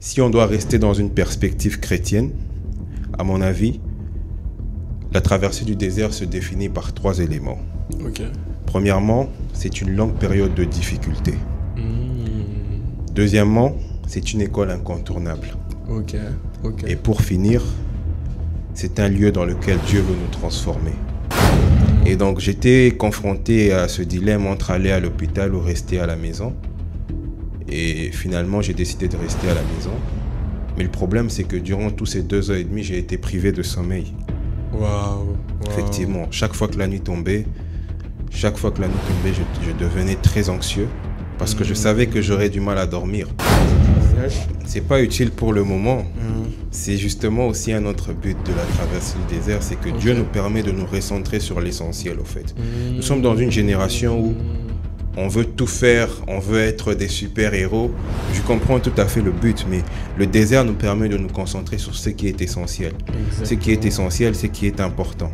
Si on doit rester dans une perspective chrétienne, à mon avis, la traversée du désert se définit par 3 éléments. Ok. Premièrement, c'est une longue période de difficulté. Deuxièmement, c'est une école incontournable. Ok. Et pour finir, c'est un lieu dans lequel Dieu veut nous transformer. Et donc j'étais confronté à ce dilemme entre aller à l'hôpital ou rester à la maison. Et finalement, j'ai décidé de rester à la maison. Mais le problème, c'est que durant tous ces 2 heures et demie, j'ai été privé de sommeil. Waouh. Effectivement, chaque fois que la nuit tombait, je devenais très anxieux parce que je savais que j'aurais du mal à dormir. C'est pas utile pour le moment. C'est justement aussi un autre but de la traversée du désert, c'est que Dieu nous permet de nous recentrer sur l'essentiel, au fait. Nous sommes dans une génération où on veut tout faire, on veut être des super-héros. Je comprends tout à fait le but, mais le désert nous permet de nous concentrer sur ce qui est essentiel. Exactement. Ce qui est essentiel, ce qui est important.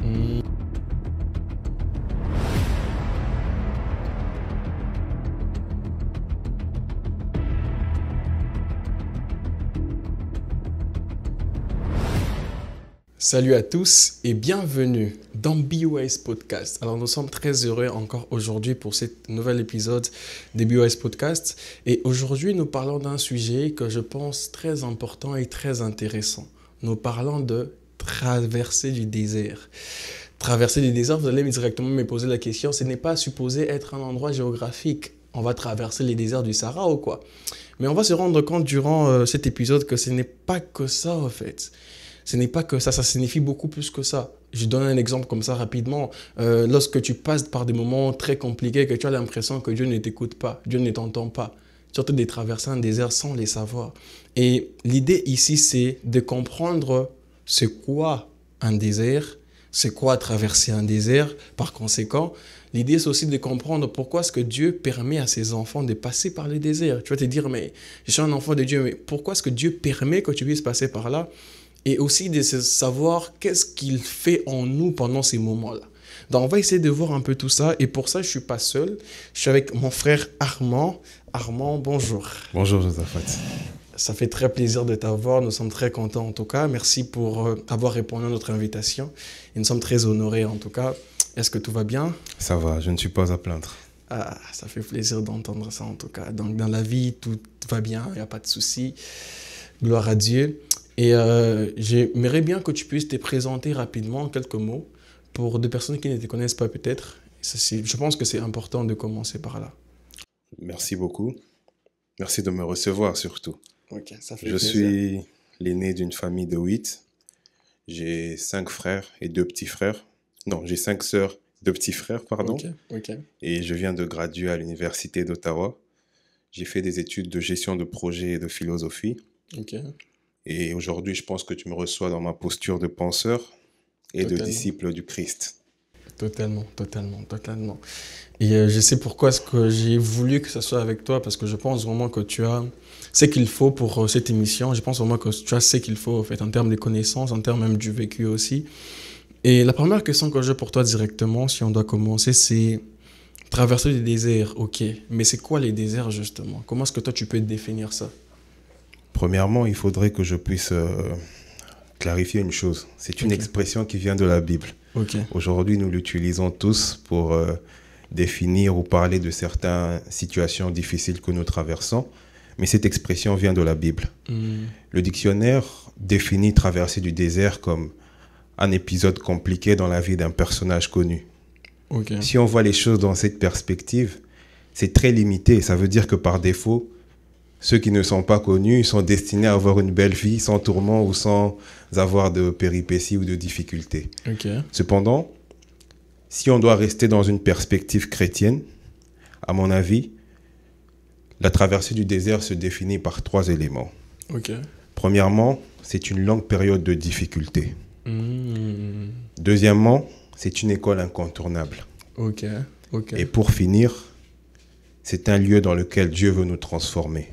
Salut à tous et bienvenue dans BeWise Podcast. Alors nous sommes très heureux encore aujourd'hui pour ce nouvel épisode de BeWise Podcast. Et aujourd'hui nous parlons d'un sujet que je pense très important et très intéressant. Nous parlons de traversée du désert. Traversée du désert, vous allez directement me poser la question, ce n'est pas supposé être un endroit géographique. On va traverser les déserts du Sahara ou quoi? Mais on va se rendre compte durant cet épisode que ce n'est pas que ça en fait. Ce n'est pas que ça signifie beaucoup plus que ça. Je donne un exemple comme ça rapidement. Lorsque tu passes par des moments très compliqués, que tu as l'impression que Dieu ne t'écoute pas, Dieu ne t'entend pas, surtout de traverser un désert sans les savoir. Et l'idée ici, c'est de comprendre c'est quoi un désert, c'est quoi traverser un désert. Par conséquent, l'idée, c'est aussi de comprendre pourquoi est-ce que Dieu permet à ses enfants de passer par les déserts. Tu vas te dire, mais je suis un enfant de Dieu, mais pourquoi est-ce que Dieu permet que tu puisses passer par là? Et aussi de savoir qu'est-ce qu'il fait en nous pendant ces moments-là. Donc, on va essayer de voir un peu tout ça. Et pour ça, je ne suis pas seul. Je suis avec mon frère Armand. Armand, bonjour. Bonjour Josaphat. Ça fait très plaisir de t'avoir. Nous sommes très contents en tout cas. Merci pour avoir répondu à notre invitation. Et nous sommes très honorés en tout cas. Est-ce que tout va bien? Ça va, je ne suis pas à plaindre. Ah, ça fait plaisir d'entendre ça en tout cas. Donc, dans la vie, tout va bien. Il n'y a pas de souci. Gloire à Dieu. Et j'aimerais bien que tu puisses te présenter rapidement en quelques mots pour des personnes qui ne te connaissent pas peut-être. Je pense que c'est important de commencer par là. Merci beaucoup. Merci de me recevoir surtout. Ok, ça fait Je plaisir. suis l'aîné d'une famille de 8. J'ai 5 frères et 2 petits frères. Non, j'ai 5 sœurs, 2 petits frères, pardon. Ok. Et je viens de graduer à l'université d'Ottawa. J'ai fait des études de gestion de projet et de philosophie. Ok. Et aujourd'hui, je pense que tu me reçois dans ma posture de penseur et de disciple du Christ. Totalement. Et je sais pourquoi est-ce que j'ai voulu que ça soit avec toi, parce que je pense vraiment que tu as ce qu'il faut pour cette émission. Je pense vraiment que tu as ce qu'il faut en fait, en termes de connaissances, en termes même du vécu aussi. Et la première question que j'ai pour toi directement, si on doit commencer, c'est traverser les déserts, ok. Mais c'est quoi les déserts justement? Comment est-ce que toi tu peux définir ça? Premièrement, il faudrait que je puisse clarifier une chose. C'est une expression qui vient de la Bible. Aujourd'hui, nous l'utilisons tous pour définir ou parler de certaines situations difficiles que nous traversons. Mais cette expression vient de la Bible. Le dictionnaire définit traverser du désert comme un épisode compliqué dans la vie d'un personnage connu. Si on voit les choses dans cette perspective, c'est très limité. Ça veut dire que par défaut, ceux qui ne sont pas connus sont destinés à avoir une belle vie sans tourments ou sans avoir de péripéties ou de difficultés. Cependant, si on doit rester dans une perspective chrétienne, à mon avis, la traversée du désert se définit par 3 éléments. Premièrement, c'est une longue période de difficulté. Deuxièmement, c'est une école incontournable. Et pour finir, c'est un lieu dans lequel Dieu veut nous transformer.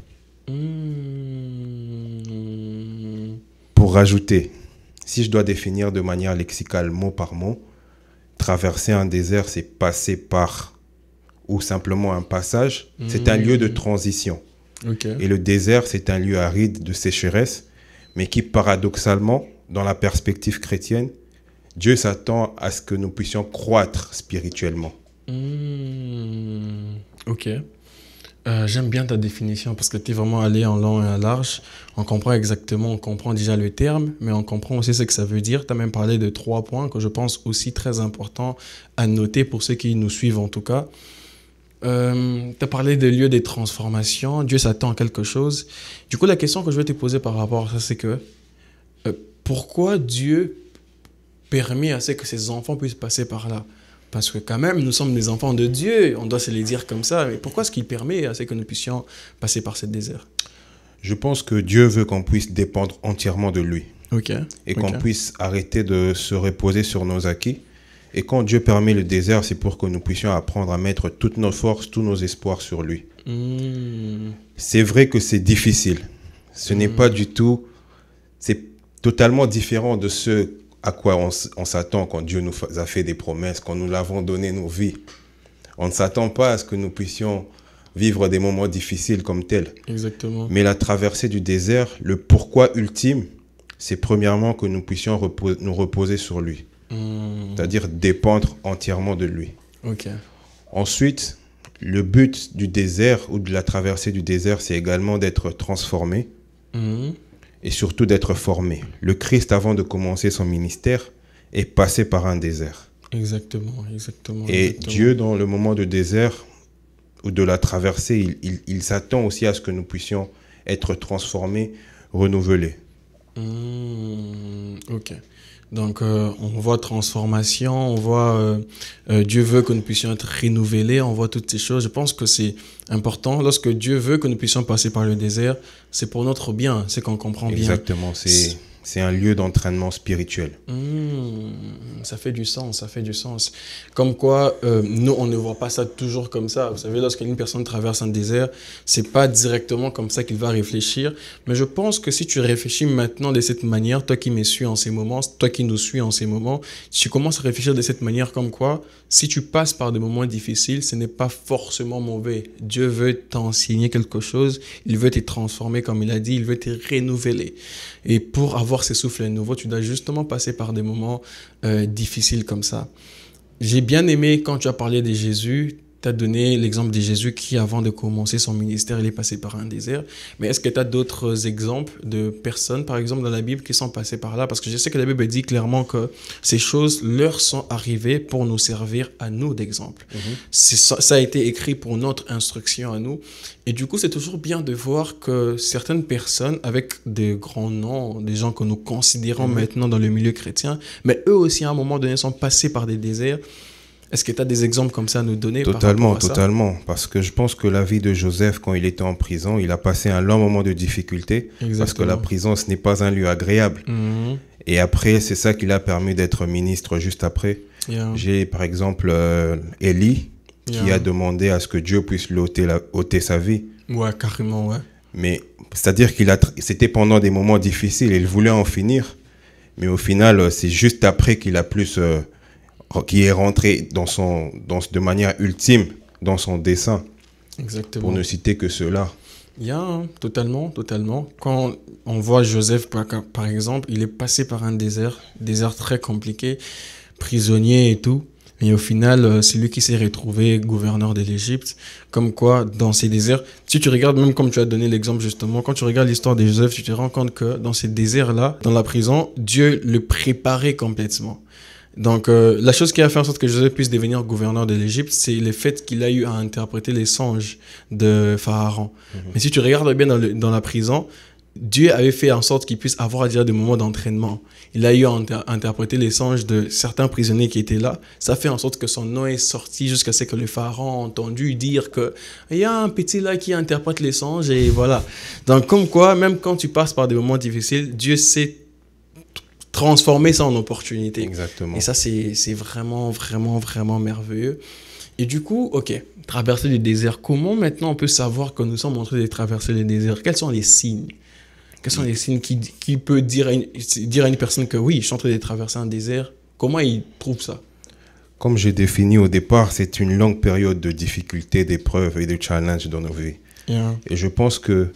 Pour rajouter, si je dois définir de manière lexicale mot par mot, traverser un désert, c'est passer par, ou simplement un passage, c'est un lieu de transition. Et le désert, c'est un lieu aride de sécheresse, mais qui, paradoxalement, dans la perspective chrétienne, Dieu s'attend à ce que nous puissions croître spirituellement. Ok. J'aime bien ta définition parce que tu es vraiment allé en long et en large. On comprend exactement, on comprend déjà le terme, mais on comprend aussi ce que ça veut dire. Tu as même parlé de 3 points que je pense aussi très importants à noter pour ceux qui nous suivent en tout cas. Tu as parlé de lieu des transformations. Dieu s'attend à quelque chose. Du coup, la question que je vais te poser par rapport à ça, c'est que pourquoi Dieu permet à ce que ses enfants puissent passer par là? Parce que quand même, nous sommes des enfants de Dieu, on doit se les dire comme ça. Mais pourquoi est-ce qu'il permet à ce que nous puissions passer par ce désert? Je pense que Dieu veut qu'on puisse dépendre entièrement de lui. Et qu'on puisse arrêter de se reposer sur nos acquis. Et quand Dieu permet le désert, c'est pour que nous puissions apprendre à mettre toutes nos forces, tous nos espoirs sur lui. C'est vrai que c'est difficile. Ce n'est pas du tout... C'est totalement différent de ce à quoi on s'attend quand Dieu nous a fait des promesses, quand nous l'avons donné nos vies. On ne s'attend pas à ce que nous puissions vivre des moments difficiles comme tels. Exactement. Mais la traversée du désert, le pourquoi ultime, c'est premièrement que nous puissions nous reposer sur lui. C'est-à-dire dépendre entièrement de lui. Ensuite, le but du désert ou de la traversée du désert, c'est également d'être transformé. Et surtout d'être formé. Le Christ, avant de commencer son ministère, est passé par un désert. Exactement. Et Dieu, dans le moment de désert ou de la traversée, il s'attend aussi à ce que nous puissions être transformés, renouvelés. Donc, on voit transformation, on voit Dieu veut que nous puissions être renouvelés, on voit toutes ces choses. Je pense que c'est important. Lorsque Dieu veut que nous puissions passer par le désert, c'est pour notre bien, c'est qu'on comprend bien. Exactement, c'est un lieu d'entraînement spirituel. Ça fait du sens. Comme quoi, nous, on ne voit pas ça toujours comme ça. Vous savez, lorsqu'une personne traverse un désert, c'est pas directement comme ça qu'il va réfléchir. Mais je pense que si tu réfléchis maintenant de cette manière, toi qui me suis en ces moments, toi qui nous suis en ces moments, tu commences à réfléchir de cette manière comme quoi, si tu passes par des moments difficiles, ce n'est pas forcément mauvais. Dieu veut t'enseigner quelque chose, il veut te transformer, comme il a dit, il veut te renouveler. Et pour avoir ce souffle nouveau, tu dois justement passer par des moments difficiles comme ça. J'ai bien aimé quand tu as parlé de Jésus, tu as donné l'exemple de Jésus qui, avant de commencer son ministère, il est passé par un désert. Mais est-ce que tu as d'autres exemples de personnes, par exemple, dans la Bible, qui sont passées par là? Parce que je sais que la Bible dit clairement que ces choses leur sont arrivées pour nous servir à nous d'exemple. Ça a été écrit pour notre instruction à nous. Et du coup, c'est toujours bien de voir que certaines personnes, avec des grands noms, des gens que nous considérons maintenant dans le milieu chrétien, mais eux aussi, à un moment donné, sont passés par des déserts. Est-ce que tu as des exemples comme ça à nous donner? Totalement. Parce que je pense que la vie de Joseph, quand il était en prison, il a passé un long moment de difficulté. Exactement. Parce que la prison, ce n'est pas un lieu agréable. Et après, c'est ça qui l'a permis d'être ministre juste après. J'ai par exemple Élie, qui a demandé à ce que Dieu puisse lui ôter sa vie. Ouais, carrément, ouais. Mais c'est-à-dire c'était pendant des moments difficiles. Il voulait en finir. Mais au final, c'est juste après qu'il a plus... qui est rentré de manière ultime dans son dessein. Exactement. Pour ne citer que cela. Totalement. Quand on voit Joseph, par exemple, il est passé par un désert très compliqué, prisonnier et tout. Et au final, c'est lui qui s'est retrouvé gouverneur de l'Égypte. Comme quoi, dans ces déserts, si tu regardes, même comme tu as donné l'exemple justement, quand tu regardes l'histoire de Joseph, tu te rends compte que dans ces déserts-là, dans la prison, Dieu le préparait complètement. Donc, la chose qui a fait en sorte que Joseph puisse devenir gouverneur de l'Égypte, c'est le fait qu'il a eu à interpréter les songes de Pharaon. Mais si tu regardes bien dans la prison, Dieu avait fait en sorte qu'il puisse avoir déjà des moments d'entraînement. Il a eu à interpréter les songes de certains prisonniers qui étaient là. Ça fait en sorte que son nom est sorti jusqu'à ce que le pharaon a entendu dire qu'il y a un petit là qui interprète les songes et voilà. Donc comme quoi, même quand tu passes par des moments difficiles, Dieu sait transformer ça en opportunité. Exactement. Et ça, c'est vraiment merveilleux. Et du coup, ok, traverser le désert. Comment maintenant on peut savoir que nous sommes en train de traverser le désert? Quels sont les signes? Quels sont les signes qui peut dire à une personne que oui, je suis en train de traverser un désert? Comment il trouve ça? Comme j'ai défini au départ, c'est une longue période de difficultés, d'épreuves et de challenges dans nos vies. Et je pense que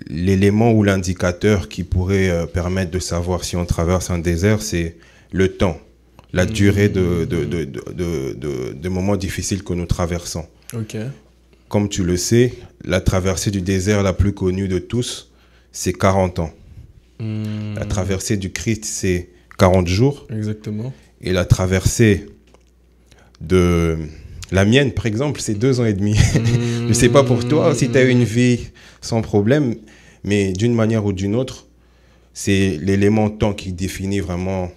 l'élément ou l'indicateur qui pourrait permettre de savoir si on traverse un désert, c'est le temps, la durée de moments difficiles que nous traversons. Comme tu le sais, la traversée du désert la plus connue de tous, c'est 40 ans. La traversée du Christ, c'est 40 jours. Exactement. Et la traversée de la mienne, par exemple, c'est 2 ans et demi. Je ne sais pas pour toi, si tu as une vie sans problème, mais d'une manière ou d'une autre, c'est l'élément temps qui définit vraiment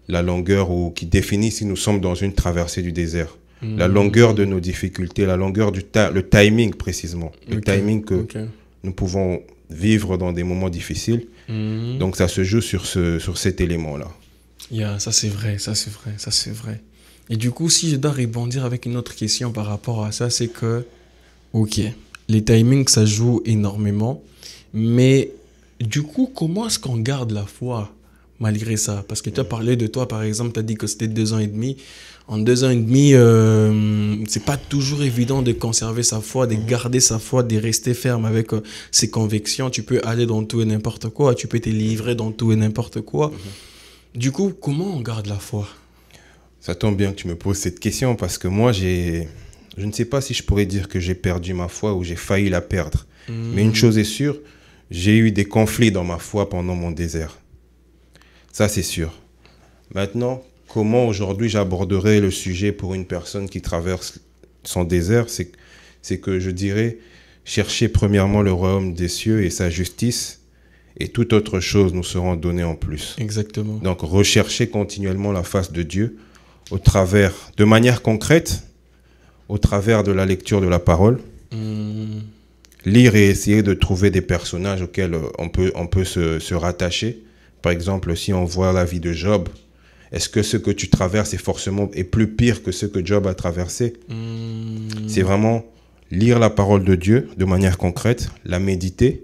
la longueur ou qui définit si nous sommes dans une traversée du désert. La longueur de nos difficultés, la longueur le timing précisément. Le timing que nous pouvons vivre dans des moments difficiles. Donc ça se joue sur cet élément-là. Ça c'est vrai. Et du coup, si je dois rebondir avec une autre question par rapport à ça, c'est que, ok, les timings, ça joue énormément, mais du coup, comment est-ce qu'on garde la foi malgré ça? Parce que tu as parlé de toi, par exemple, tu as dit que c'était 2 ans et demi. En 2 ans et demi, c'est pas toujours évident de conserver sa foi, de garder sa foi, de rester ferme avec ses convictions. Tu peux aller dans tout et n'importe quoi, tu peux te livrer dans tout et n'importe quoi. Du coup, comment on garde la foi? Ça tombe bien que tu me poses cette question parce que moi, je ne sais pas si je pourrais dire que j'ai perdu ma foi ou j'ai failli la perdre. Mais une chose est sûre, j'ai eu des conflits dans ma foi pendant mon désert. Ça, c'est sûr. Maintenant, comment aujourd'hui j'aborderai le sujet pour une personne qui traverse son désert, c'est que je dirais chercher premièrement le royaume des cieux et sa justice, et toute autre chose nous seront données en plus. Exactement. Donc rechercher continuellement la face de Dieu de manière concrète, au travers de la lecture de la parole, lire et essayer de trouver des personnages auxquels on peut se rattacher. Par exemple, si on voit la vie de Job, est-ce que ce que tu traverses est plus pire que ce que Job a traversé? C'est vraiment lire la parole de Dieu de manière concrète, la méditer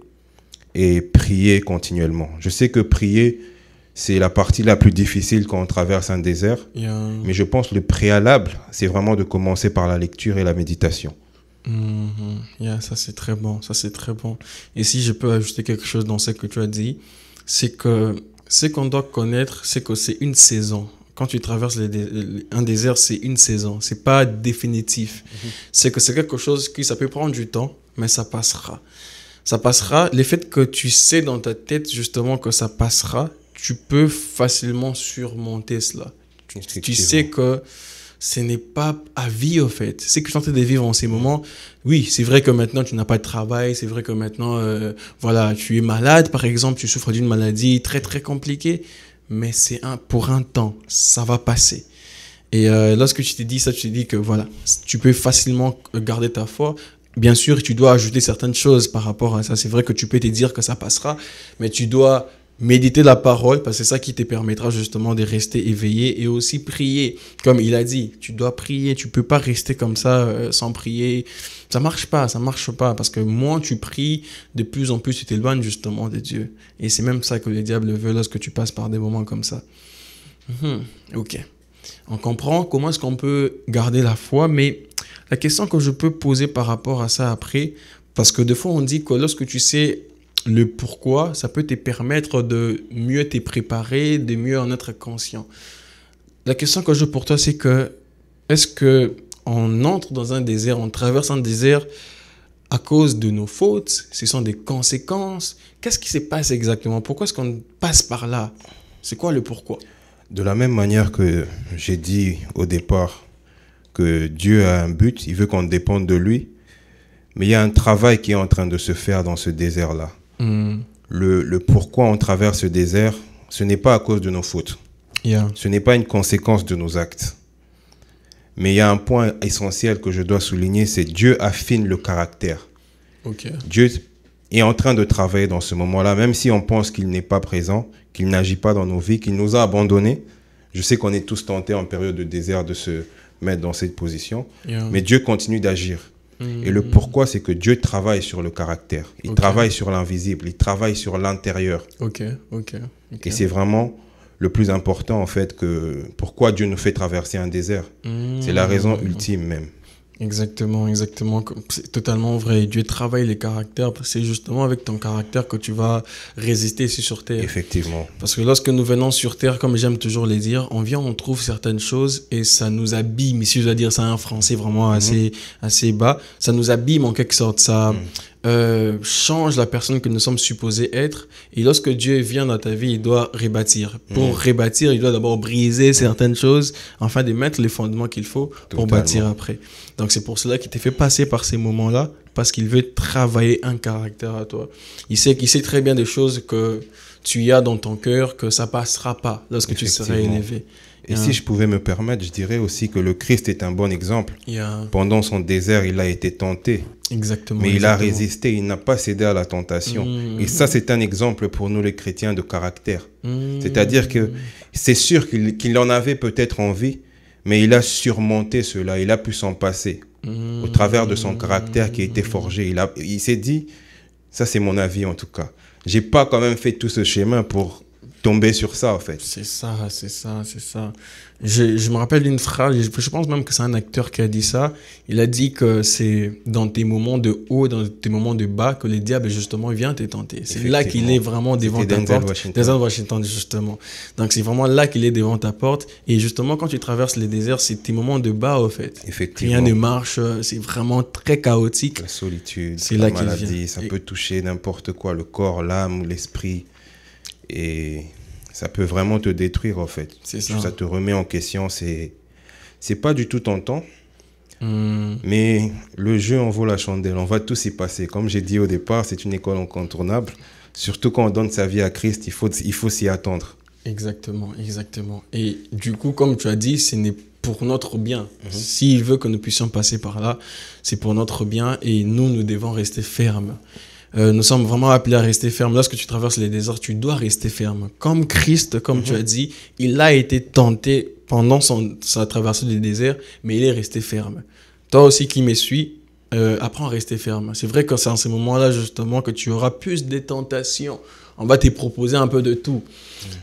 et prier continuellement. Je sais que prier, c'est la partie la plus difficile quand on traverse un désert, mais je pense que le préalable, c'est vraiment de commencer par la lecture et la méditation. Ça c'est très bon, Et si je peux ajouter quelque chose dans ce que tu as dit, c'est que ce qu'on doit connaître, c'est que c'est une saison. Quand tu traverses un désert, c'est une saison. C'est pas définitif. C'est que c'est quelque chose qui, ça peut prendre du temps, mais ça passera. Ça passera. Le fait que tu sais dans ta tête, justement, que ça passera, tu peux facilement surmonter cela. Tu sais que ce n'est pas à vie, au fait. C'est que tu es en train de vivre en ces moments. Oui, c'est vrai que maintenant, tu n'as pas de travail. C'est vrai que maintenant, tu es malade, par exemple. Tu souffres d'une maladie très, très compliquée. Mais c'est pour un temps. Ça va passer. Et lorsque tu te dis ça, tu te dis que voilà, tu peux facilement garder ta foi. Bien sûr, tu dois ajouter certaines choses par rapport à ça. C'est vrai que tu peux te dire que ça passera, mais tu dois méditer la parole parce que c'est ça qui te permettra justement de rester éveillé et aussi prier. Comme il a dit, tu dois prier. Tu peux pas rester comme ça sans prier. Ça marche pas parce que moins tu pries, de plus en plus tu t'éloignes justement de Dieu. Et c'est même ça que le diable veut lorsque tu passes par des moments comme ça. Ok. On comprend comment est-ce qu'on peut garder la foi, mais la question que je peux poser par rapport à ça après, parce que des fois on dit que lorsque tu sais le pourquoi, ça peut te permettre de mieux te préparer, de mieux en être conscient. La question que j'ai pour toi, c'est que est-ce qu'on entre dans un désert, on traverse un désert à cause de nos fautes? Ce sont des conséquences. Qu'est-ce qui se passe exactement? Pourquoi est-ce qu'on passe par là? C'est quoi le pourquoi? De la même manière que j'ai dit au départ que Dieu a un but, il veut qu'on dépende de lui, mais il y a un travail qui est en train de se faire dans ce désert-là. Le pourquoi on traverse ce désert, ce n'est pas à cause de nos fautes. Ce n'est pas une conséquence de nos actes. Mais il y a un point essentiel que je dois souligner, c'est Dieu affine le caractère. Dieu est en train de travailler dans ce moment-là, même si on pense qu'il n'est pas présent, qu'il n'agit pas dans nos vies, qu'il nous a abandonnés. Je sais qu'on est tous tentés en période de désert de se mettre dans cette position, mais Dieu continue d'agir. Et le pourquoi, c'est que Dieu travaille sur le caractère. Il travaille sur l'invisible, il travaille sur l'intérieur. Et c'est vraiment le plus important, en fait, que pourquoi Dieu nous fait traverser un désert. C'est la raison ultime même. Exactement, exactement. C'est totalement vrai. Dieu travaille les caractères. C'est justement avec ton caractère que tu vas résister ici sur Terre. Effectivement. Parce que lorsque nous venons sur Terre, comme j'aime toujours le dire, on vient, on trouve certaines choses et ça nous abîme. Si je dois dire ça en français vraiment assez bas, ça nous abîme en quelque sorte. Ça change la personne que nous sommes supposés être. Et lorsque Dieu vient dans ta vie, il doit rebâtir. Pour rebâtir, il doit d'abord briser certaines choses afin de mettre les fondements qu'il faut pour bâtir après. Donc c'est pour cela qu'il t'a fait passer par ces moments-là, parce qu'il veut travailler un caractère à toi. Il sait très bien des choses que tu as dans ton cœur, que ça passera pas lorsque tu seras élevé. Et si je pouvais me permettre, je dirais aussi que le Christ est un bon exemple. Pendant son désert, il a été tenté. Exactement. Mais il a résisté, il n'a pas cédé à la tentation. Et ça, c'est un exemple pour nous les chrétiens de caractère. C'est-à-dire que c'est sûr qu'il en avait peut-être envie, mais il a surmonté cela, il a pu s'en passer. Au travers de son caractère qui a été forgé. Il s'est dit, ça c'est mon avis en tout cas, j'ai pas quand même fait tout ce chemin pour tomber sur ça en fait. C'est ça. Je me rappelle d'une phrase, je pense même que c'est un acteur qui a dit ça. Il a dit que c'est dans tes moments de haut, dans tes moments de bas, que le diable justement vient te tenter. C'est là qu'il est vraiment devant ta porte. Denzel Washington justement. Donc c'est vraiment là qu'il est devant ta porte. Et justement quand tu traverses les déserts, c'est tes moments de bas en fait. Rien ne marche, c'est vraiment très chaotique. La solitude, la maladie, ça peut toucher n'importe quoi, le corps, l'âme, l'esprit. Et ça peut vraiment te détruire en fait. C'est ça. Ça te remet en question. C'est pas du tout tentant. Mais le jeu en vaut la chandelle. On va tous y passer. Comme j'ai dit au départ, c'est une école incontournable. Surtout quand on donne sa vie à Christ, il faut s'y attendre. Exactement. Et du coup, comme tu as dit, ce n'est pour notre bien. S'il veut que nous puissions passer par là, c'est pour notre bien et nous devons rester fermes. Nous sommes vraiment appelés à rester fermes. Lorsque tu traverses les déserts, tu dois rester ferme. Comme Christ, comme tu as dit, il a été tenté pendant sa traversée du désert, mais il est resté ferme. Toi aussi qui me suis, apprends à rester ferme. C'est vrai que c'est en ces moments-là justement que tu auras plus de tentations. On va te proposer un peu de tout.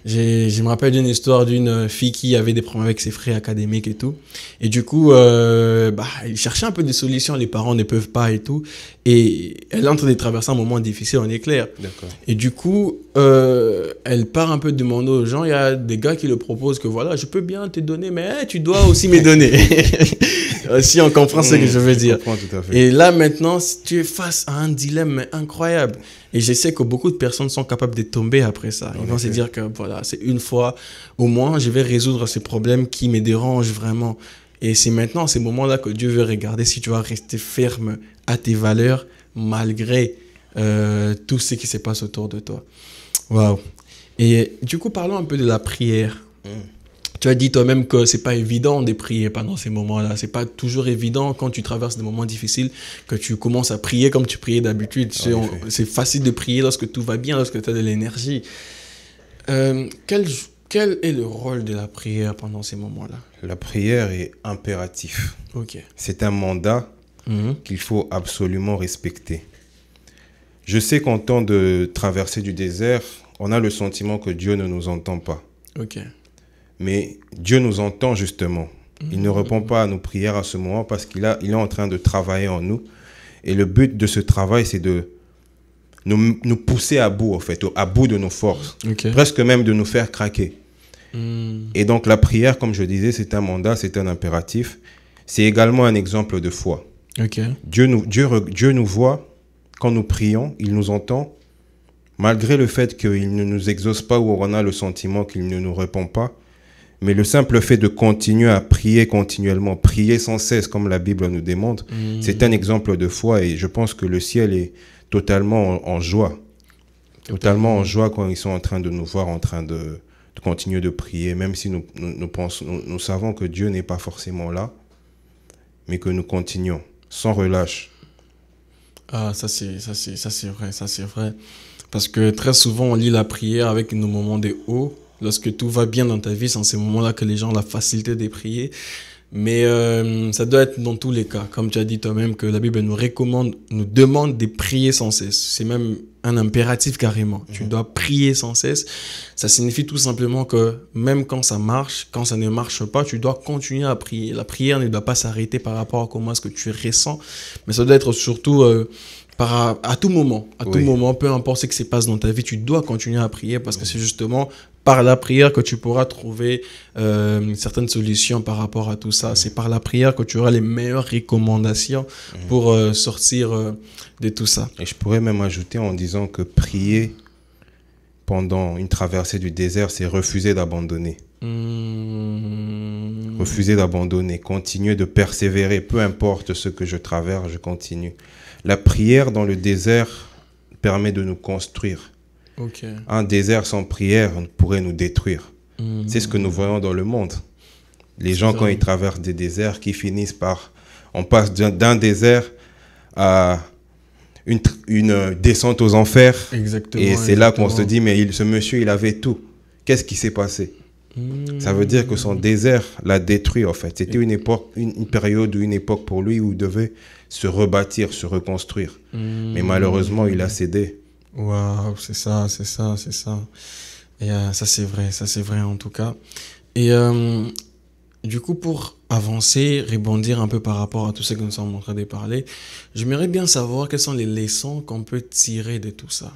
Je me rappelle d'une histoire d'une fille qui avait des problèmes avec ses frais académiques et tout. Et du coup, elle cherchait un peu des solutions. Les parents ne peuvent pas et tout. Et elle est en train de traverser un moment difficile, on est clair. Et du coup, elle part un peu demander aux gens. Il y a des gars qui le proposent que voilà, je peux bien te donner, mais tu dois aussi me donner. Si on comprend ce que je veux dire. Tout à fait. Et là, maintenant, tu es face à un dilemme incroyable. Et je sais que beaucoup de personnes sont capables de tomber après ça. Ils vont se dire que voilà, c'est une fois, au moins, je vais résoudre ces problèmes qui me dérangent vraiment. Et c'est maintenant, à ces moments-là, que Dieu veut regarder si tu vas rester ferme à tes valeurs malgré tout ce qui se passe autour de toi. Waouh. Et du coup, parlons un peu de la prière. Tu as dit toi-même que c'est pas évident de prier pendant ces moments-là. C'est pas toujours évident quand tu traverses des moments difficiles que tu commences à prier comme tu priais d'habitude. C'est facile de prier lorsque tout va bien, lorsque tu as de l'énergie. Quel est le rôle de la prière pendant ces moments-là? La prière est impératif. C'est un mandat qu'il faut absolument respecter. Je sais qu'en temps de traversée du désert, on a le sentiment que Dieu ne nous entend pas. Mais Dieu nous entend justement. Il ne répond pas à nos prières à ce moment parce qu'il est en train de travailler en nous. Et le but de ce travail, c'est de nous pousser à bout, en fait, à bout de nos forces. Presque même de nous faire craquer. Et donc la prière, comme je disais, c'est un mandat, c'est un impératif. C'est également un exemple de foi. Dieu nous voit quand nous prions, il nous entend. Malgré le fait qu'il ne nous exauce pas ou on a le sentiment qu'il ne nous répond pas. Mais le simple fait de continuer à prier continuellement, prier sans cesse comme la Bible nous demande, c'est un exemple de foi et je pense que le ciel est totalement en joie. Totalement en joie quand ils sont en train de nous voir en train de continuer de prier, même si nous savons que Dieu n'est pas forcément là, mais que nous continuons sans relâche. Ah, ça c'est vrai. Parce que très souvent on lit la prière avec nos moments de haut. Lorsque tout va bien dans ta vie, c'est en ces moments-là que les gens ont la facilité de prier. Mais ça doit être dans tous les cas. Comme tu as dit toi-même que la Bible nous demande de prier sans cesse. C'est même un impératif carrément. Tu dois prier sans cesse. Ça signifie tout simplement que même quand ça marche, quand ça ne marche pas, tu dois continuer à prier. La prière ne doit pas s'arrêter par rapport à comment est-ce que tu ressens. Mais ça doit être surtout à tout moment. À tout moment, peu importe ce qui se passe dans ta vie, tu dois continuer à prier parce que c'est justement par la prière que tu pourras trouver certaines solutions par rapport à tout ça. C'est par la prière que tu auras les meilleures recommandations pour sortir de tout ça. Et je pourrais même ajouter en disant que prier pendant une traversée du désert, c'est refuser d'abandonner. Refuser d'abandonner, continuer de persévérer, peu importe ce que je traverse, je continue. La prière dans le désert permet de nous construire. Un désert sans prière pourrait nous détruire. C'est ce que nous voyons dans le monde. Les gens, quand ils traversent des déserts, qui finissent par... On passe d'un désert à une descente aux enfers. Exactement. Et c'est là qu'on se dit, mais ce monsieur, il avait tout. Qu'est-ce qui s'est passé? Ça veut dire que son désert l'a détruit, en fait. C'était une époque, une période ou une époque pour lui où il devait se rebâtir, se reconstruire. Mais malheureusement, il a cédé. Waouh, c'est ça. Et ça c'est vrai en tout cas. Et du coup, pour avancer, rebondir un peu par rapport à tout ce que nous sommes en train de parler, j'aimerais bien savoir quelles sont les leçons qu'on peut tirer de tout ça.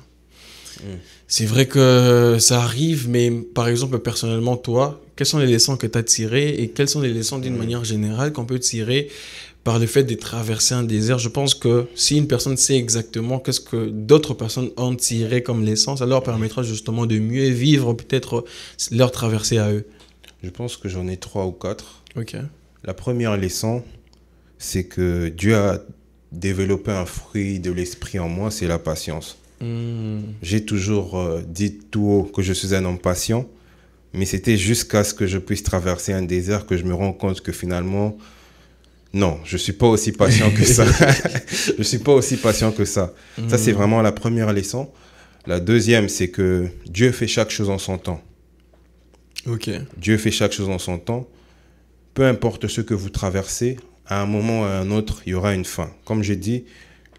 C'est vrai que ça arrive, mais par exemple, personnellement, toi, quelles sont les leçons que tu as tirées et quelles sont les leçons d'une manière générale qu'on peut tirer par le fait de traverser un désert? Je pense que si une personne sait exactement qu'est-ce que d'autres personnes ont tiré comme leçon, ça leur permettra justement de mieux vivre peut-être leur traversée à eux. Je pense que j'en ai 3 ou 4. Ok. La première leçon, c'est que Dieu a développé un fruit de l'esprit en moi, c'est la patience. J'ai toujours dit tout haut que je suis un homme patient, mais c'était jusqu'à ce que je puisse traverser un désert que je me rends compte que finalement, non, je ne suis pas aussi patient que ça. Je ne suis pas aussi patient que ça. Ça, c'est vraiment la première leçon. La deuxième, c'est que Dieu fait chaque chose en son temps. Dieu fait chaque chose en son temps. Peu importe ce que vous traversez, à un moment ou à un autre, il y aura une fin. Comme j'ai dit,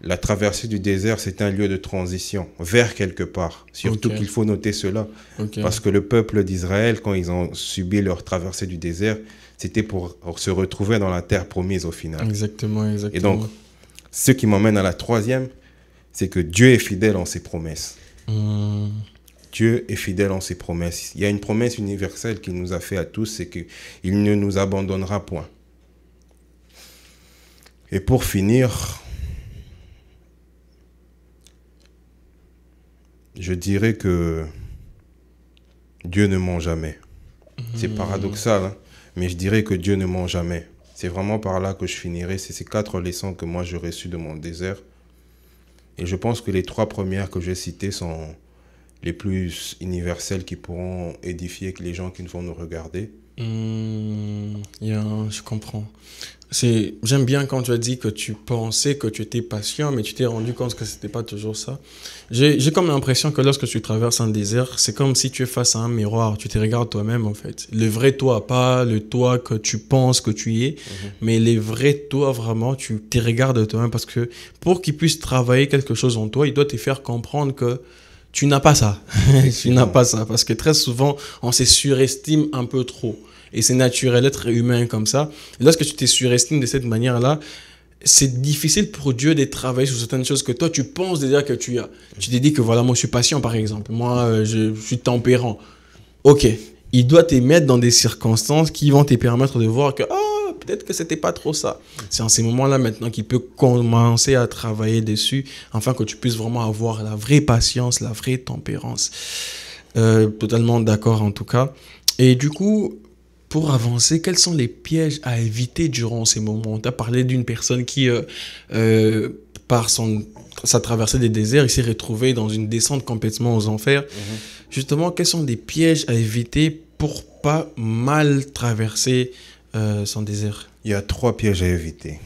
la traversée du désert, c'est un lieu de transition vers quelque part. Surtout qu'il faut noter cela. Parce que le peuple d'Israël, quand ils ont subi leur traversée du désert, c'était pour se retrouver dans la terre promise au final. Exactement. Et donc, ce qui m'emmène à la troisième, c'est que Dieu est fidèle en ses promesses. Dieu est fidèle en ses promesses. Il y a une promesse universelle qu'il nous a fait à tous, c'est qu'il ne nous abandonnera point. Et pour finir, je dirais que Dieu ne ment jamais. C'est paradoxal, hein, mais je dirais que Dieu ne ment jamais. C'est vraiment par là que je finirai. C'est ces 4 leçons que moi j'ai reçues de mon désert. Et je pense que les 3 premières que j'ai citées sont les plus universelles qui pourront édifier les gens qui vont nous regarder. Je comprends. J'aime bien quand tu as dit que tu pensais que tu étais patient, mais tu t'es rendu compte que ce n'était pas toujours ça. J'ai comme l'impression que lorsque tu traverses un désert, c'est comme si tu es face à un miroir. Tu te regardes toi-même, en fait. Le vrai toi, pas le toi que tu penses que tu es, mais le vrai toi, vraiment, tu te regardes toi-même. Parce que pour qu'il puisse travailler quelque chose en toi, il doit te faire comprendre que tu n'as pas ça. Tu n'as pas ça. Parce que très souvent, on se surestime un peu trop. Et c'est naturel, être humain comme ça. Et lorsque tu te surestimes de cette manière-là, c'est difficile pour Dieu de travailler sur certaines choses que toi, tu penses déjà que tu as. Tu te dis que voilà, moi, je suis patient, par exemple. Moi, je suis tempérant. Ok. Il doit te mettre dans des circonstances qui vont te permettre de voir que peut-être que c'était pas trop ça. C'est en ces moments-là maintenant qu'il peut commencer à travailler dessus, afin que tu puisses vraiment avoir la vraie patience, la vraie tempérance. Totalement d'accord en tout cas. Et du coup, pour avancer, quels sont les pièges à éviter durant ces moments? Tu as parlé d'une personne qui, par sa traversée des déserts, il s'est retrouvé dans une descente complètement aux enfers. Justement, quels sont des pièges à éviter pour pas mal traverser son désert? Il y a 3 pièges à éviter.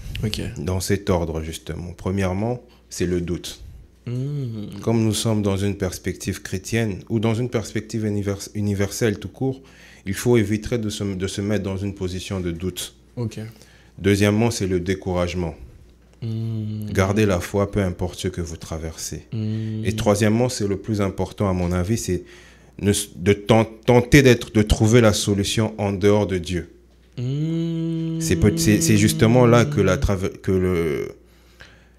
Dans cet ordre, justement. Premièrement, c'est le doute. Comme nous sommes dans une perspective chrétienne ou dans une perspective universelle tout court, il faut éviter de se mettre dans une position de doute. Ok. Deuxièmement, c'est le découragement. Gardez la foi, peu importe ce que vous traversez. Et troisièmement, c'est le plus important à mon avis, c'est de tenter de trouver la solution en dehors de Dieu. C'est justement là que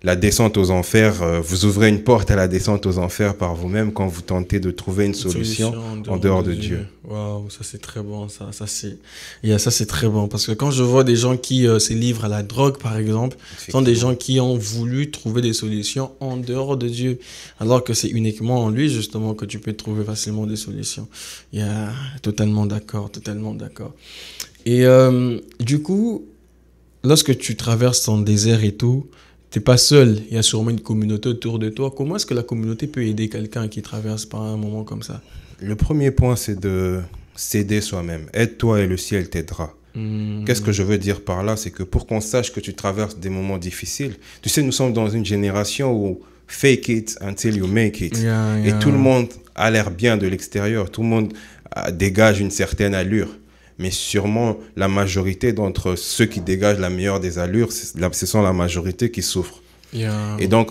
la descente aux enfers, vous ouvrez une porte à la descente aux enfers par vous-même quand vous tentez de trouver une solution en dehors de Dieu. Waouh, ça c'est très bon, ça c'est très bon, parce que quand je vois des gens qui se livrent à la drogue, par exemple, ce sont des gens qui ont voulu trouver des solutions en dehors de Dieu, alors que c'est uniquement en lui, justement, que tu peux trouver facilement des solutions. Totalement d'accord, totalement d'accord. Et du coup, lorsque tu traverses ton désert et tout, t'es pas seul, il y a sûrement une communauté autour de toi. Comment est-ce que la communauté peut aider quelqu'un qui traverse par un moment comme ça? Le premier point, c'est de s'aider soi-même. Aide-toi et le ciel t'aidera. Qu'est-ce que je veux dire par là? C'est que pour qu'on sache que tu traverses des moments difficiles, tu sais, nous sommes dans une génération où fake it until you make it. Et tout le monde a l'air bien de l'extérieur. Tout le monde dégage une certaine allure. Mais sûrement, la majorité d'entre ceux qui dégagent la meilleure des allures, ce sont la majorité qui souffrent. Et donc,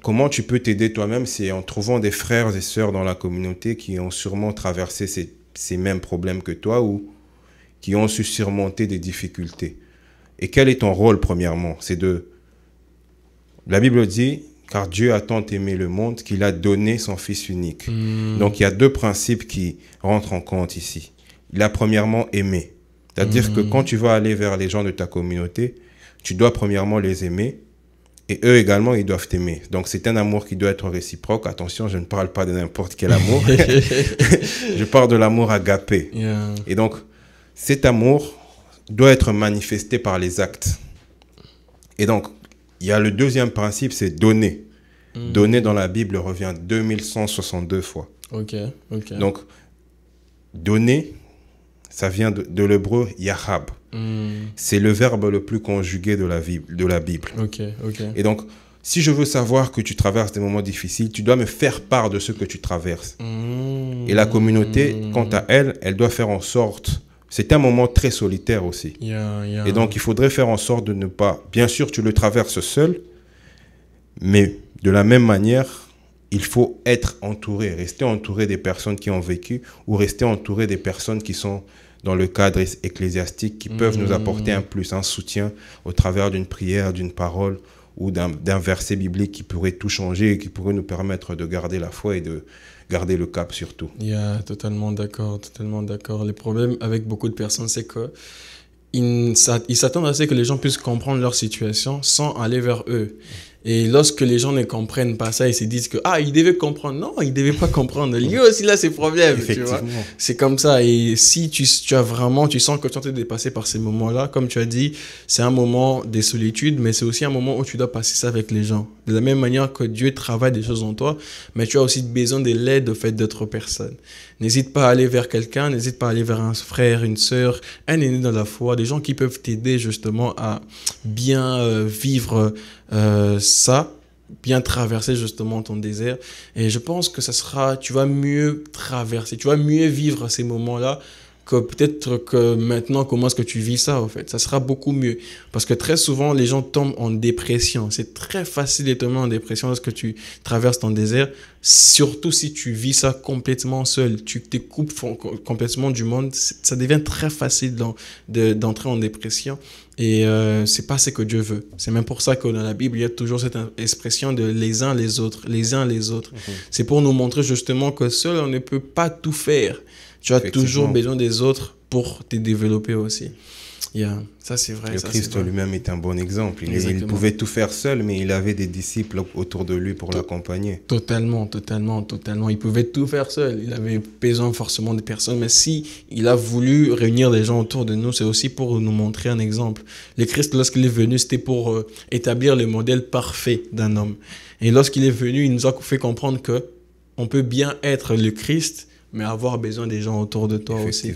comment tu peux t'aider toi-même? C'est en trouvant des frères et sœurs dans la communauté qui ont sûrement traversé ces mêmes problèmes que toi ou qui ont su surmonter des difficultés. Et quel est ton rôle, premièrement? La Bible dit, car Dieu a tant aimé le monde qu'il a donné son Fils unique. Donc, il y a deux principes qui rentrent en compte ici. Il a premièrement aimé. C'est-à-dire que quand tu vas aller vers les gens de ta communauté, tu dois premièrement les aimer et eux également, ils doivent t'aimer. Donc, c'est un amour qui doit être réciproque. Attention, je ne parle pas de n'importe quel amour. Je parle de l'amour agapé. Et donc, cet amour doit être manifesté par les actes. Et donc, il y a le deuxième principe, c'est donner. Donner dans la Bible revient 2162 fois. Ok. Donc, donner, ça vient de l'hébreu yahab. C'est le verbe le plus conjugué de la Bible. Ok. Et donc, si je veux savoir que tu traverses des moments difficiles, tu dois me faire part de ce que tu traverses. Et la communauté, quant à elle, elle doit faire en sorte... C'est un moment très solitaire aussi. Et donc, il faudrait faire en sorte de ne pas... Bien sûr, tu le traverses seul, mais de la même manière... Il faut être entouré, rester entouré des personnes qui ont vécu ou rester entouré des personnes qui sont dans le cadre ecclésiastique, qui peuvent nous apporter un plus, un soutien au travers d'une prière, d'une parole ou d'un verset biblique qui pourrait tout changer et qui pourrait nous permettre de garder la foi et de garder le cap surtout. Totalement d'accord. Le problème avec beaucoup de personnes, c'est que ils s'attendent à ce que les gens puissent comprendre leur situation sans aller vers eux. Et lorsque les gens ne comprennent pas ça, ils se disent que ils devaient comprendre. Non, ils ne devaient pas comprendre. Lui aussi, il a ses problèmes. Tu vois? C'est comme ça. Et si tu sens que tu es dépassé par ces moments-là, comme tu as dit, c'est un moment de solitude, mais c'est aussi un moment où tu dois passer ça avec les gens. De la même manière que Dieu travaille des choses en toi, mais tu as aussi besoin de l'aide au fait d'autres personnes. N'hésite pas à aller vers quelqu'un, n'hésite pas à aller vers un frère, une sœur, un aîné dans la foi, des gens qui peuvent t'aider justement à bien vivre ça, bien traverser justement ton désert. Et je pense que tu vas mieux traverser, tu vas mieux vivre ces moments-là que peut-être que maintenant, comment est-ce que tu vis ça, en fait? Ça sera beaucoup mieux. Parce que très souvent, les gens tombent en dépression. C'est très facile de tomber en dépression lorsque tu traverses ton désert, surtout si tu vis ça complètement seul. Tu te coupes complètement du monde. Ça devient très facile d'entrer en dépression. Et c'est pas ce que Dieu veut. C'est même pour ça que dans la Bible, il y a toujours cette expression de les uns les autres. C'est pour nous montrer justement que seul, on ne peut pas tout faire. Tu as toujours besoin des autres pour te développer aussi. Ça, c'est vrai. Le Christ lui-même est un bon exemple. Il pouvait tout faire seul, mais il avait des disciples autour de lui pour l'accompagner. Totalement. Il pouvait tout faire seul. Il avait besoin forcément de personnes. Mais si il a voulu réunir des gens autour de nous, c'est aussi pour nous montrer un exemple. Le Christ, lorsqu'il est venu, c'était pour établir le modèle parfait d'un homme. Et lorsqu'il est venu, il nous a fait comprendre que on peut bien être le Christ, mais avoir besoin des gens autour de toi aussi.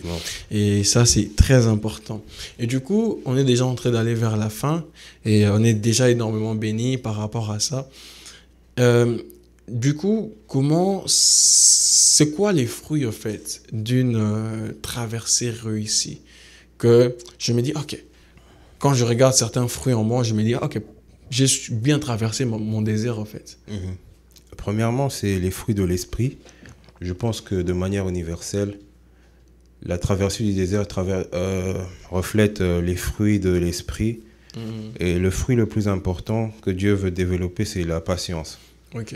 Et ça, c'est très important. Et du coup, on est déjà en train d'aller vers la fin et on est déjà énormément bénis par rapport à ça. Du coup, c'est quoi les fruits, en fait, d'une traversée réussie? que je me dis, ok, quand je regarde certains fruits en moi, je me dis, ok, j'ai bien traversé mon désert en fait. Premièrement, c'est les fruits de l'esprit. Je pense que de manière universelle, la traversée du désert reflète les fruits de l'esprit. Et le fruit le plus important que Dieu veut développer, c'est la patience. Ok.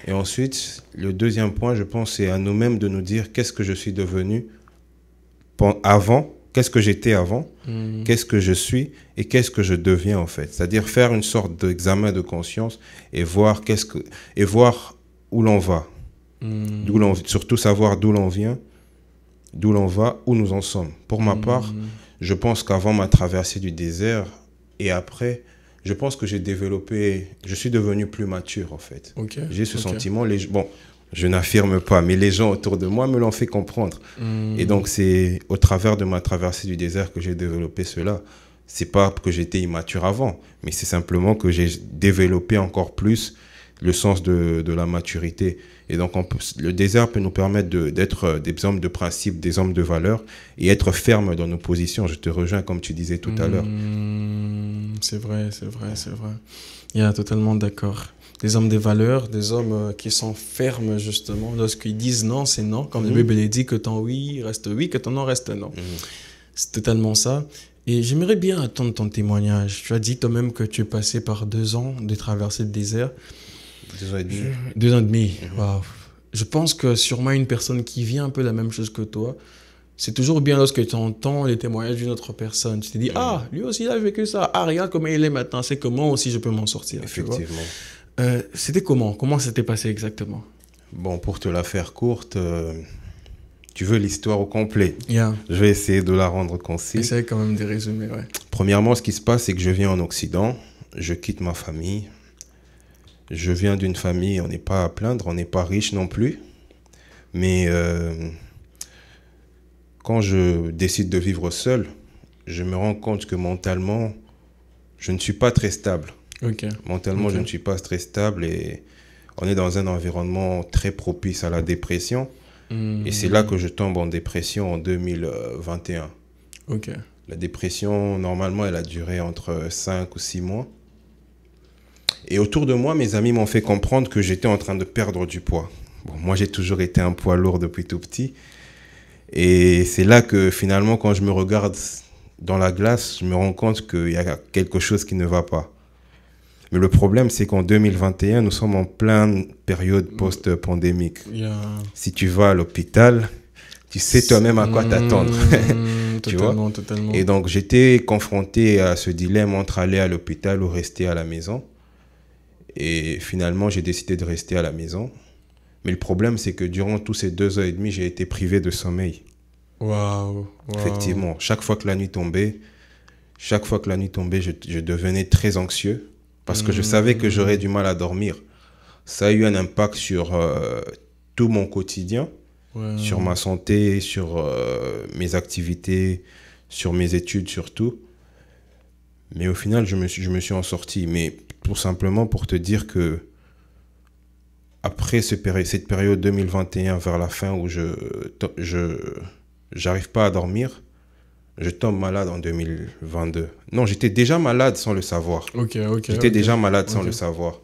Et ensuite, le deuxième point, je pense, c'est à nous-mêmes de nous dire qu'est-ce que je suis devenu avant, qu'est-ce que j'étais avant, qu'est-ce que je suis et qu'est-ce que je deviens en fait. C'est-à-dire faire une sorte d'examen de conscience et voir où l'on va. Surtout savoir d'où l'on vient, d'où l'on va, où nous en sommes. Pour ma part, je pense qu'avant ma traversée du désert et après, je pense que je suis devenu plus mature en fait. Okay, j'ai ce sentiment, je n'affirme pas, mais les gens autour de moi me l'ont fait comprendre. Et donc c'est au travers de ma traversée du désert que j'ai développé cela. C'est pas que j'étais immature avant, mais c'est simplement que j'ai développé encore plus le sens de la maturité. Et donc, le désert peut nous permettre d'être des hommes de principe, des hommes de valeur et être fermes dans nos positions. Je te rejoins comme tu disais tout à l'heure. C'est vrai. Il y a totalement d'accord. Des hommes de valeur, des hommes qui sont fermes justement. Lorsqu'ils disent non, c'est non. Comme la Bible dit que ton oui reste oui, que ton non reste non. C'est totalement ça. Et j'aimerais bien attendre ton témoignage. Tu as dit toi-même que tu es passé par 2 ans de traversée de désert. 2 ans et demi. 2 ans et demi. Wow. Je pense que sûrement une personne qui vit un peu la même chose que toi, c'est toujours bien lorsque tu entends les témoignages d'une autre personne. Tu te dis, ah, lui aussi il a vécu ça. Ah, regarde comment il est maintenant. C'est comment aussi je peux m'en sortir. Effectivement. C'était comment? Comment ça s'était passé exactement? Bon, pour te la faire courte, tu veux l'histoire au complet. Yeah. Je vais essayer de la rendre concise. Essaye quand même de résumer, ouais. Premièrement, ce qui se passe, c'est que je viens en Occident. Je quitte ma famille. Je viens d'une famille, on n'est pas à plaindre, on n'est pas riche non plus. Mais quand je décide de vivre seul, je me rends compte que mentalement, je ne suis pas très stable. Okay. Mentalement, je ne suis pas très stable et on est dans un environnement très propice à la dépression. Et c'est là que je tombe en dépression en 2021. Okay. La dépression, normalement, elle a duré entre 5 ou 6 mois. Et autour de moi, mes amis m'ont fait comprendre que j'étais en train de perdre du poids. Bon, moi, j'ai toujours été un poids lourd depuis tout petit. Et c'est là que finalement, quand je me regarde dans la glace, je me rends compte qu'il y a quelque chose qui ne va pas. Mais le problème, c'est qu'en 2021, nous sommes en pleine période post-pandémique. Yeah. Si tu vas à l'hôpital, tu sais toi-même à quoi t'attendre. Tu vois? Totalement. Et donc, j'étais confronté à ce dilemme entre aller à l'hôpital ou rester à la maison. Et finalement, j'ai décidé de rester à la maison. Mais le problème, c'est que durant tous ces 2 ans et demi, j'ai été privé de sommeil. Wow. Effectivement, chaque fois que la nuit tombait, je devenais très anxieux parce que je savais que j'aurais du mal à dormir. Ça a eu un impact sur tout mon quotidien, sur ma santé, sur mes activités, sur mes études surtout. Mais au final, je me suis en sorti. Mais tout simplement pour te dire que après cette période 2021 vers la fin où j'arrive pas à dormir, je tombe malade en 2022. Non, j'étais déjà malade sans le savoir. J'étais déjà malade sans le savoir.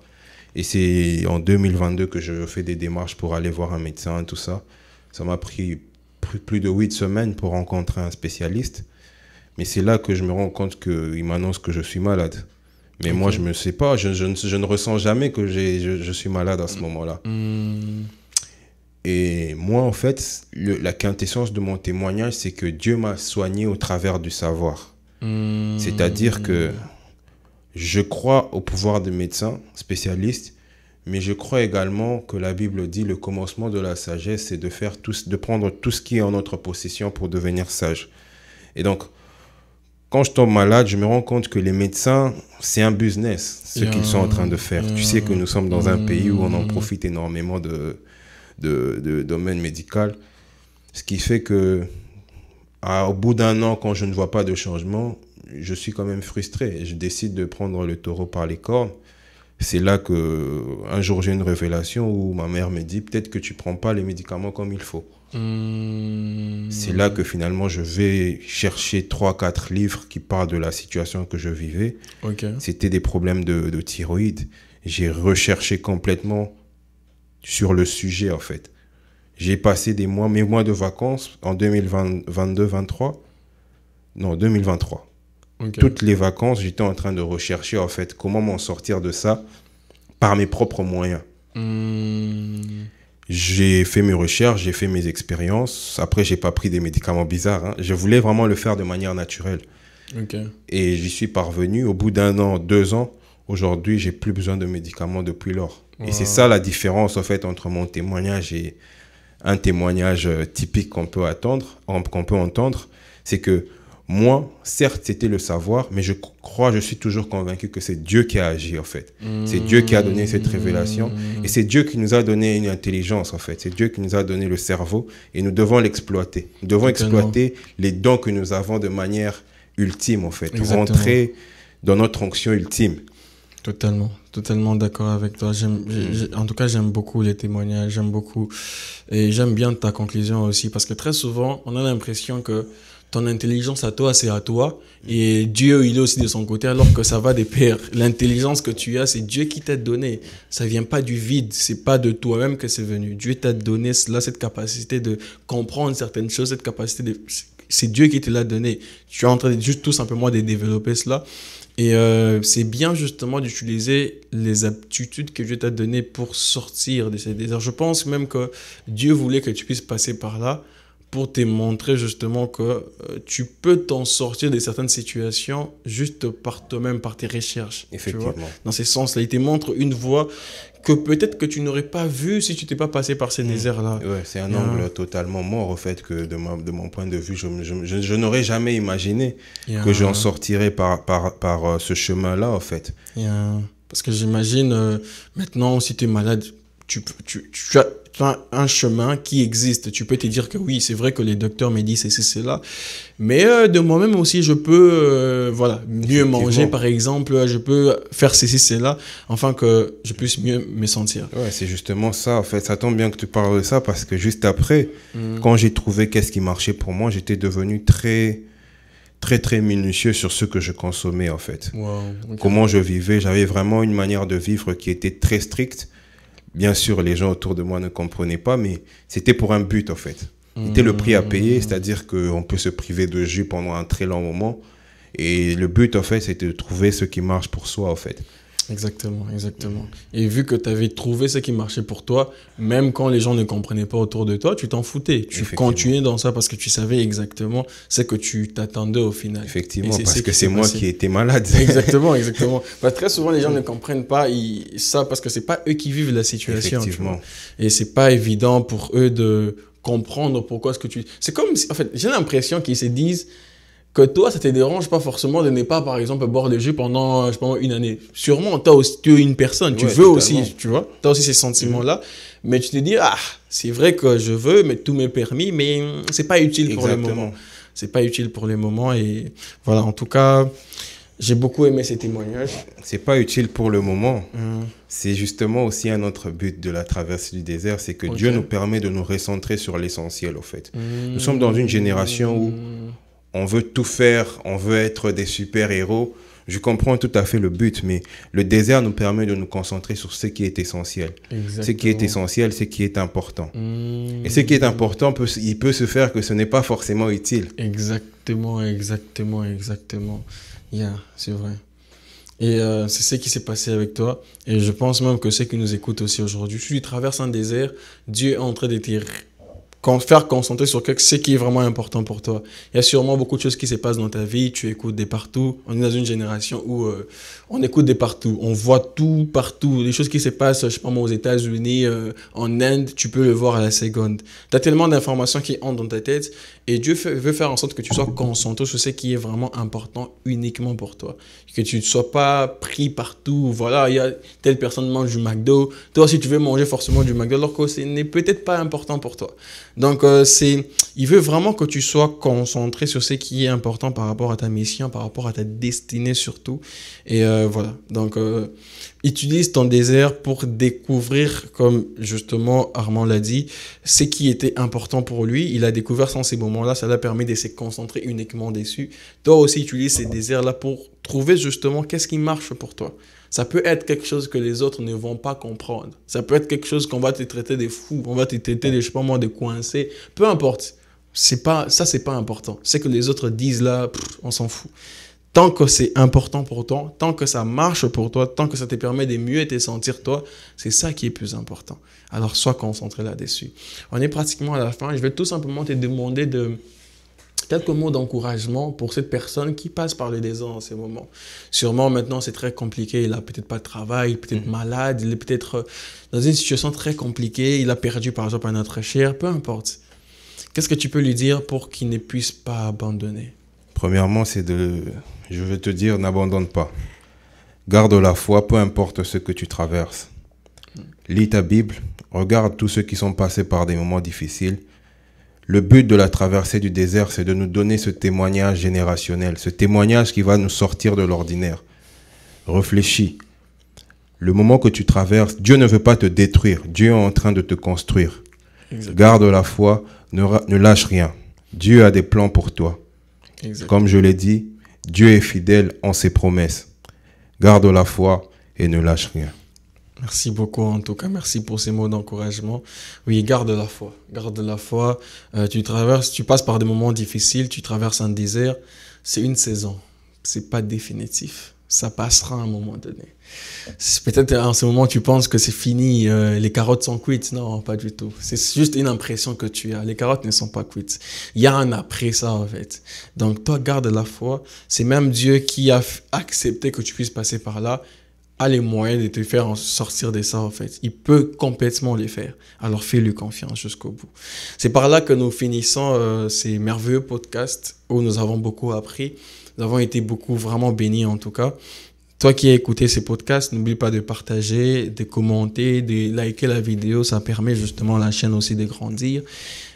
Et c'est en 2022 que je fais des démarches pour aller voir un médecin, tout ça. Ça m'a pris plus de 8 semaines pour rencontrer un spécialiste. Mais c'est là que je me rends compte qu'il m'annonce que je suis malade. Mais moi, je ne sais pas, je ne ressens jamais que je suis malade à ce moment-là. Et moi, en fait, la quintessence de mon témoignage, c'est que Dieu m'a soigné au travers du savoir. C'est-à-dire que je crois au pouvoir des médecins spécialistes, mais je crois également que la Bible dit le commencement de la sagesse, c'est de prendre tout ce qui est en notre possession pour devenir sage. Et donc, quand je tombe malade, je me rends compte que les médecins, c'est un business, ce qu'ils sont en train de faire. Tu sais que nous sommes dans un pays où on en profite énormément de domaine médical. Ce qui fait que, au bout d'1 an, quand je ne vois pas de changement, je suis quand même frustré. Je décide de prendre le taureau par les cornes. c'est là que un jour j'ai une révélation où ma mère me dit peut-être que tu prends pas les médicaments comme il faut. C'est là que finalement je vais chercher 3-4 livres qui parlent de la situation que je vivais. C'était des problèmes de thyroïde. J'ai recherché complètement sur le sujet en fait. J'ai passé mes mois de vacances en 2022-23. Non, 2023. Toutes les vacances, j'étais en train de rechercher en fait comment m'en sortir de ça par mes propres moyens. J'ai fait mes recherches, j'ai fait mes expériences. Après, j'ai pas pris des médicaments bizarres. Hein. Je voulais vraiment le faire de manière naturelle. Et j'y suis parvenu. Au bout d'1 an, 2 ans, aujourd'hui, j'ai plus besoin de médicaments depuis lors. Et c'est ça la différence en fait entre mon témoignage et un témoignage typique qu'on peut entendre. C'est que moi, certes, c'était le savoir, mais je suis toujours convaincu que c'est Dieu qui a agi, en fait. C'est Dieu qui a donné cette révélation. Et c'est Dieu qui nous a donné une intelligence, en fait. C'est Dieu qui nous a donné le cerveau et nous devons l'exploiter. Nous devons exploiter les dons que nous avons de manière ultime, en fait. Rentrer dans notre onction ultime. Totalement d'accord avec toi. En tout cas, j'aime beaucoup les témoignages, j'aime beaucoup. Et j'aime bien ta conclusion aussi, parce que très souvent, on a l'impression que ton intelligence à toi, c'est à toi. Et Dieu, il est aussi de son côté, alors que ça va de pair. L'intelligence que tu as, c'est Dieu qui t'a donné. Ça vient pas du vide. C'est pas de toi-même que c'est venu. Dieu t'a donné là, cette capacité de comprendre certaines choses, cette capacité de... C'est Dieu qui te l'a donné. Tu es en train de juste tout simplement de développer cela. Et c'est bien justement d'utiliser les aptitudes que Dieu t'a données pour sortir de ces déserts. Je pense même que Dieu voulait que tu puisses passer par là pour te montrer justement que tu peux t'en sortir de certaines situations juste par toi-même, par tes recherches. Effectivement. Tu vois. Dans ce sens-là, il te montre une voie que peut-être que tu n'aurais pas vue si tu n'étais pas passé par ces déserts-là. Ouais, c'est un angle totalement mort, au fait, que de mon point de vue, je n'aurais jamais imaginé que j'en sortirais par ce chemin-là, en fait. Parce que j'imagine, maintenant, si tu es malade, tu as un chemin qui existe. Tu peux te dire que oui, c'est vrai que les docteurs me disent c'est là. Mais de moi-même aussi, je peux mieux manger, par exemple. Je peux faire c'est là, afin que je puisse mieux me sentir. Ouais, c'est justement ça. En fait, ça tombe bien que tu parles de ça, parce que juste après, quand j'ai trouvé qu'est-ce qui marchait pour moi, j'étais devenu très minutieux sur ce que je consommais, en fait. Comment je vivais. J'avais vraiment une manière de vivre qui était très stricte. Bien sûr, les gens autour de moi ne comprenaient pas, mais c'était pour un but, en fait. C'était le prix à payer, c'est-à-dire qu'on peut se priver de jus pendant un très long moment. Et le but, en fait, c'était de trouver ce qui marche pour soi, en fait. Exactement. Et vu que tu avais trouvé ce qui marchait pour toi, même quand les gens ne comprenaient pas autour de toi, tu t'en foutais. Tu continuais dans ça parce que tu savais exactement ce que tu t'attendais au final. Effectivement, parce que c'est moi qui étais malade. Exactement. Très souvent, les gens ne comprennent pas ça parce que c'est pas eux qui vivent la situation. Effectivement. Et c'est pas évident pour eux de comprendre pourquoi est-ce que tu... C'est comme si, en fait, j'ai l'impression qu'ils se disent que toi, ça te dérange pas forcément de ne pas, par exemple, boire le jus pendant, je sais pas, 1 année. Sûrement, tu es une personne, tu veux aussi, tu vois. Tu as aussi ces sentiments-là. Mais tu te dis, c'est vrai que je veux, mais tout m'est permis, mais c'est pas utile pour le moment. C'est pas utile pour le moment. Et voilà, en tout cas, j'ai beaucoup aimé ces témoignages. C'est pas utile pour le moment. C'est justement aussi un autre but de la traversée du désert, c'est que Dieu nous permet de nous recentrer sur l'essentiel, au fait. Nous sommes dans une génération où on veut tout faire, on veut être des super-héros. Je comprends tout à fait le but, mais le désert nous permet de nous concentrer sur ce qui est essentiel. Exactement. Ce qui est essentiel, c'est ce qui est important. Et ce qui est important, il peut se faire que ce n'est pas forcément utile. Exactement. C'est vrai. Et c'est ce qui s'est passé avec toi. Et je pense même que ceux qui nous écoutent aussi aujourd'hui, tu traverses un désert, Dieu est en train de te faire concentrer sur ce qui est vraiment important pour toi. Il y a sûrement beaucoup de choses qui se passent dans ta vie, tu écoutes de partout. On est dans une génération où on écoute de partout, on voit tout partout. Les choses qui se passent, je sais pas moi, aux États-Unis, en Inde, tu peux le voir à la seconde. Tu as tellement d'informations qui entrent dans ta tête et Dieu veut faire en sorte que tu sois concentré sur ce qui est vraiment important uniquement pour toi. Que tu ne sois pas pris partout. Voilà, il y a telle personne mange du McDo. Toi aussi, tu veux manger forcément du McDo alors que ce n'est peut-être pas important pour toi. Donc, il veut vraiment que tu sois concentré sur ce qui est important par rapport à ta mission, par rapport à ta destinée surtout. Et voilà. Donc, utilise ton désert pour découvrir, comme justement Armand l'a dit, ce qui était important pour lui. Il a découvert sans ces moments-là, ça l'a permis de se concentrer uniquement dessus. Toi aussi, utilise ces déserts-là pour trouver justement qu'est-ce qui marche pour toi. Ça peut être quelque chose que les autres ne vont pas comprendre. Ça peut être quelque chose qu'on va te traiter de fou, on va te traiter de, je sais pas moi, de coincé. Peu importe. C'est pas important. C'est que les autres disent là, on s'en fout. Tant que c'est important pour toi, tant que ça marche pour toi, tant que ça te permet de mieux te sentir toi, c'est ça qui est plus important. Alors, sois concentré là-dessus. On est pratiquement à la fin. Je vais tout simplement te demander de quelques mots d'encouragement pour cette personne qui passe par le désert en ce moment. Sûrement, maintenant, c'est très compliqué. Il n'a peut-être pas de travail, peut-être malade, il est peut-être dans une situation très compliquée. Il a perdu, par exemple, un être cher, peu importe. Qu'est-ce que tu peux lui dire pour qu'il ne puisse pas abandonner? Premièrement, je veux te dire, n'abandonne pas. Garde la foi, peu importe ce que tu traverses. Lis ta Bible, regarde tous ceux qui sont passés par des moments difficiles. Le but de la traversée du désert, c'est de nous donner ce témoignage générationnel, ce témoignage qui va nous sortir de l'ordinaire. Réfléchis. Le moment que tu traverses, Dieu ne veut pas te détruire. Dieu est en train de te construire. Exactement. Garde la foi, ne lâche rien. Dieu a des plans pour toi. Exactement. Comme je l'ai dit, Dieu est fidèle en ses promesses. Garde la foi et ne lâche rien. Merci beaucoup, en tout cas. Merci pour ces mots d'encouragement. Oui, garde la foi. Garde la foi. Tu passes par des moments difficiles, tu traverses un désert. C'est une saison. C'est pas définitif. Ça passera à un moment donné. Peut-être en ce moment, tu penses que c'est fini, les carottes sont cuites. Non, pas du tout. C'est juste une impression que tu as. Les carottes ne sont pas cuites. Il y a un après ça, en fait. Donc, toi, garde la foi. C'est même Dieu qui a accepté que tu puisses passer par là. A les moyens de te faire en sortir de ça, en fait. Il peut complètement les faire. Alors, fais-lui confiance jusqu'au bout. C'est par là que nous finissons ces merveilleux podcasts où nous avons beaucoup appris. Nous avons été vraiment bénis, en tout cas. Toi qui as écouté ces podcasts, n'oublie pas de partager, de commenter, de liker la vidéo. Ça permet justement à la chaîne aussi de grandir.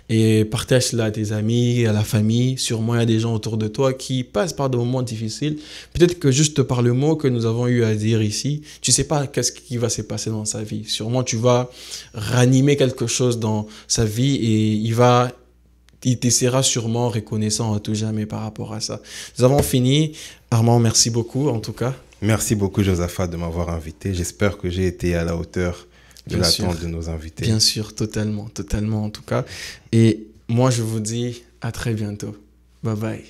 Et partage cela à tes amis, à la famille. Sûrement, il y a des gens autour de toi qui passent par des moments difficiles. Peut-être que juste par le mot que nous avons eu à dire ici, tu ne sais pas qu'est-ce qui va se passer dans sa vie. Sûrement, tu vas ranimer quelque chose dans sa vie et il te sera sûrement reconnaissant à tout jamais par rapport à ça. Nous avons fini. Armand, merci beaucoup en tout cas. Merci beaucoup, Josaphat, de m'avoir invité. J'espère que j'ai été à la hauteur de l'attente de nos invités. Bien sûr, totalement en tout cas. Et moi, je vous dis à très bientôt. Bye bye.